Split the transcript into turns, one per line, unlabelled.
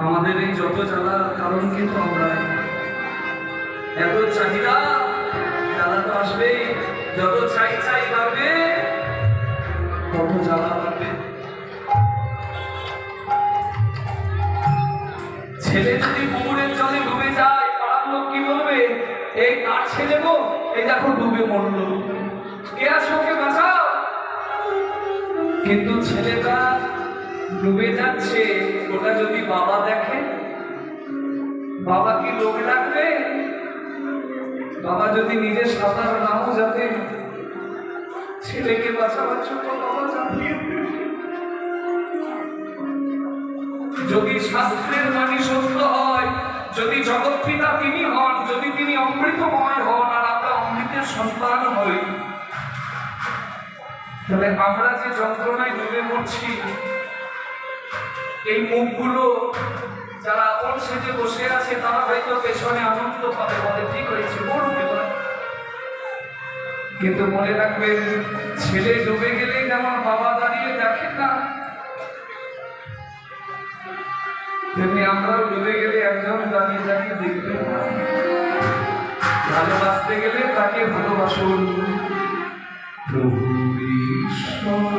আমাদের এই যত জ্বালার কারণ কিন্তু আমরা এত চাহিদা, জ্বালা তো আসবেই। যত চাই চাই বাড়বে, তত জ্বালা বাড়বে। ছেলে যদি পুকুরের জলে ডুবে যায়, পাড়ার লোক কি বলবে? এই কার ছেলে গো, এই দেখো ডুবে মরলো, কে আছো, ওকে বাঁচাও। কিন্তু ছেলেটা ডুবে যাচ্ছে, ওটা যদি বাবা দেখে, বাবা কি লোক রাখবে? বাবা যদি নিজে সাঁতার নাও যাতে ছেলেকে বাঁচাবার জন্য বাবা ঝাঁপিয়ে দেবে। যদি শাস্ত্রের বাণী সত্য হয়, যদি জগৎ পিতা তিনি হন, যদি তিনি অমৃতময় হন আর আমরা অমৃতের সন্তান হই, তাহলে আমরা যে যন্ত্রণায় ডুবে মরছি, এই মুখগুলো যারা আপন সেজে বসে আছে তারা হয়তো পেছনে আনন্দ পাবে, বলে ঠিক হয়েছে, মরবে। কিন্তু মনে রাখবেন, ছেলে ডুবে গেলে যেমন বাবা দাঁড়িয়ে দেখেন না, তেমনি আমরাও ডুবে গেলে একজন দাঁড়িয়ে দাঁড়িয়ে দেখবেন না। ভালোবাসতে গেলে তাকে ভালোবাসুন। প্রভু ঈশ্বর